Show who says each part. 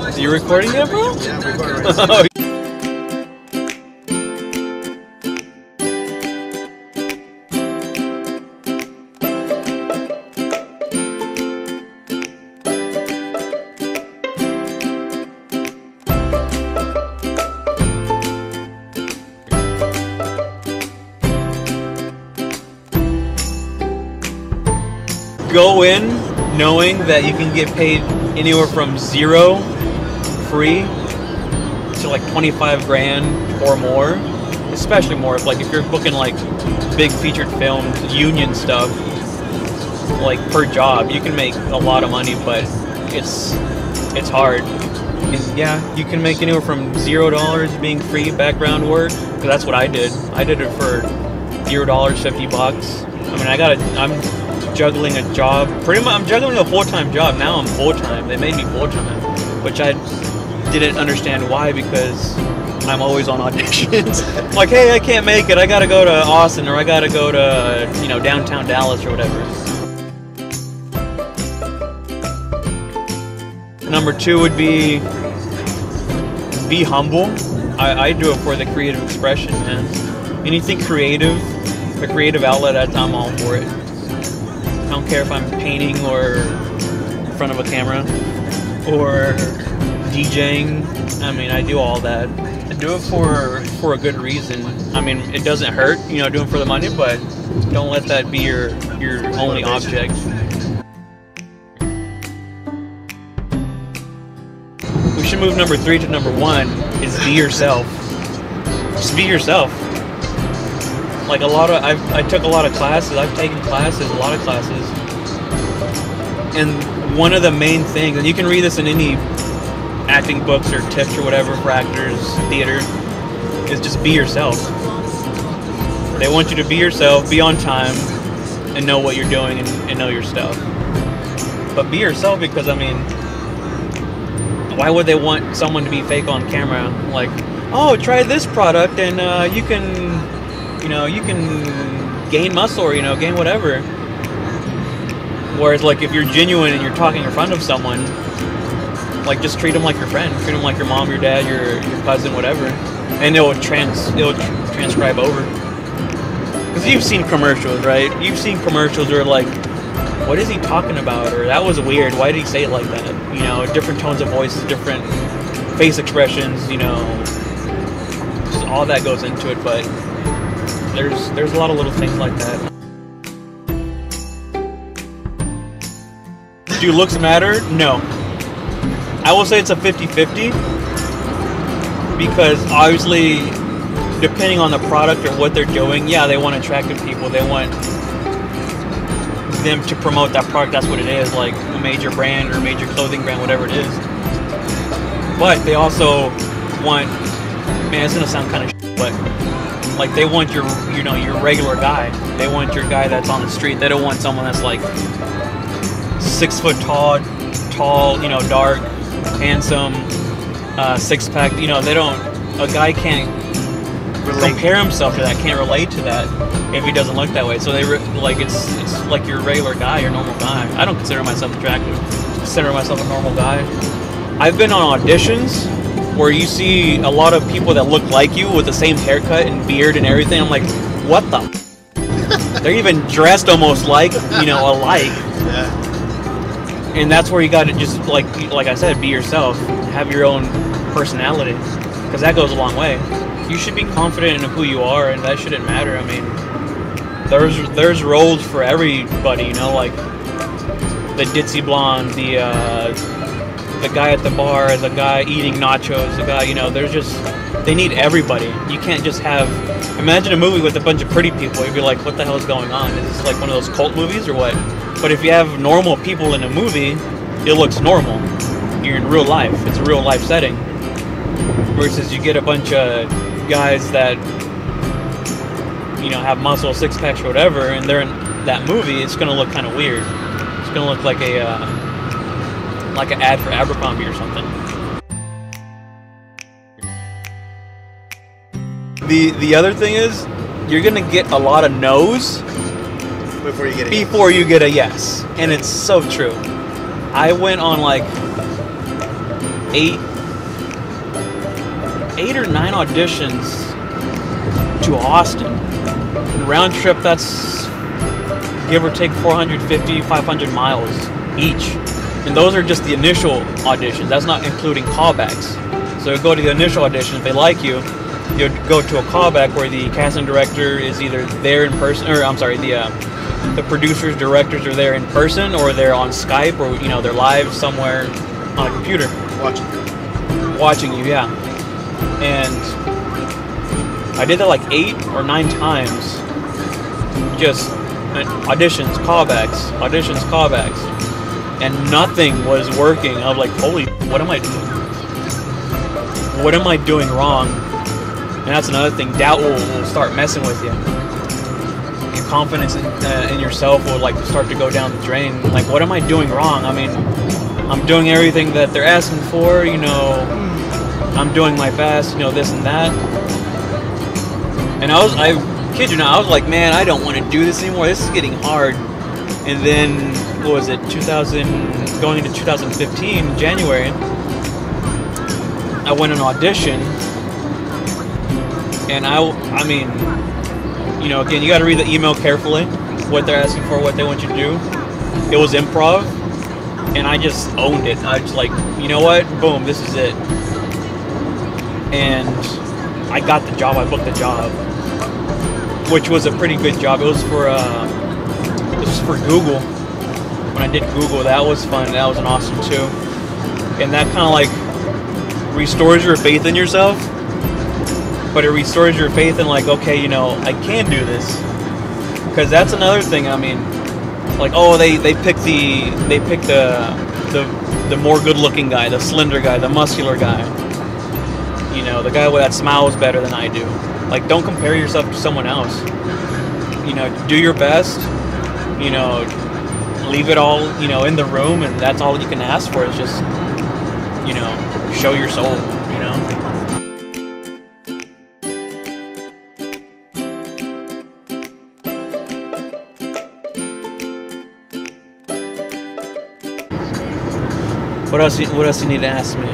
Speaker 1: Are you recording it, bro?
Speaker 2: Yeah, I'm recording right now.
Speaker 1: Go in knowing that you can get paid anywhere from 0 free to like 25 grand or more, especially more if you're booking like big featured films, union stuff, like per job, you can make a lot of money, but it's hard. And yeah, you can make anywhere from $0 being free background work, because that's what I did. I did it for $0, $50. I mean, I'm juggling a job. Pretty much, I'm juggling a full-time job. Now I'm full-time. They made me full-time, which I didn't understand why, because I'm always on auditions. Like, hey, I can't make it. I gotta go to Austin, or I gotta go to, downtown Dallas or whatever. Number 2 would be humble. I do it for the creative expression, man. Anything creative, a creative outlet, I'm all for it. I don't care if I'm painting or in front of a camera or DJing. I mean, I do all that. I do it for a good reason. I mean, it doesn't hurt, doing it for the money, but don't let that be your only object. We should move number 3 to number 1 is be yourself. Just be yourself. Like I took a lot of classes. I've taken classes, a lot of classes. And one of the main things, and you can read this in any acting books or tips or whatever for actors, theater, is just be yourself. They want you to be yourself, be on time, and know what you're doing and know your stuff. But be yourself, because, I mean, why would they want someone to be fake on camera? Like, oh, try this product and you can gain muscle or, gain whatever. Whereas, like, if you're genuine and you're talking in front of someone, like, just treat them like your friend. Treat them like your mom, your dad, your cousin, whatever. And it'll transcribe over. Because you've seen commercials, right? You've seen commercials where, like, what is he talking about? Or that was weird. Why did he say it like that? Different tones of voices, different face expressions, just all that goes into it. But there's a lot of little things like that. Do looks matter? No. I will say it's a 50-50, because obviously, depending on the product or what they're doing, yeah, they want attractive people. They want them to promote that product. That's what it is, like a major brand or a major clothing brand, whatever it is. But they also want, man, it's gonna sound kind of shit, but like they want your regular guy. They want your guy that's on the street. They don't want someone that's like 6 foot tall, dark, handsome, 6-pack. They don't. A guy can't compare himself to that. Can't relate to that if he doesn't look that way. So it's like your regular guy, your normal guy. I don't consider myself attractive. I consider myself a normal guy. I've been on auditions where you see a lot of people that look like you with the same haircut and beard and everything. I'm like, what the? They're even dressed almost like, alike.
Speaker 2: Yeah.
Speaker 1: And that's where you got to just, like I said, be yourself. Have your own personality, because that goes a long way. You should be confident in who you are, and that shouldn't matter. I mean, there's roles for everybody, like the ditzy blonde, the guy at the bar, the guy eating nachos, the guy, they need everybody. You can't just imagine a movie with a bunch of pretty people. You'd be like, what the hell is going on? Is this like one of those cult movies or what? But if you have normal people in a movie, it looks normal. You're in real life. It's a real life setting. Versus you get a bunch of guys that, have muscle, 6-packs or whatever, and they're in that movie, it's going to look kind of weird. It's going to look like an ad for Abercrombie or something. The other thing is, you're going to get a lot of no's before you get a yes. And it's so true. I went on like eight or nine auditions to Austin. Round trip, that's give or take 450, 500 miles each. And those are just the initial auditions. That's not including callbacks. So you go to the initial audition. If they like you, you go to a callback where the casting director is either there in person, or I'm sorry, the producers, directors are there in person, or they're on Skype, or they're live somewhere on a computer watching you. Yeah. And I did that like 8 or 9 times. Just auditions, callbacks, and nothing was working. I was like, holy, what am I doing? What am I doing wrong? And that's another thing. Doubt will start messing with you. Your confidence in yourself will like start to go down the drain. Like, what am I doing wrong? I mean, I'm doing everything that they're asking for. I'm doing my best. This and that. And I kid you not, I was like, man, I don't want to do this anymore. This is getting hard. And then, what was it? Going into 2015, January. I went on audition, and I mean, again, you got to read the email carefully, what they're asking for, what they want you to do. It was improv, and I just owned it. I was like, you know what? Boom, this is it. And I got the job. I booked the job, which was a pretty good job. It was for Google. When I did Google, that was fun. That was awesome too, and that kind of like restores your faith in yourself, but it restores your faith in like, okay, I can do this, because that's another thing. I mean, like, oh, they pick the more good-looking guy, the slender guy, the muscular guy, the guy that smiles better than I do. Like, don't compare yourself to someone else. Do your best. Leave it all in the room, and that's all you can ask for, is just show your soul, What else you need to ask me?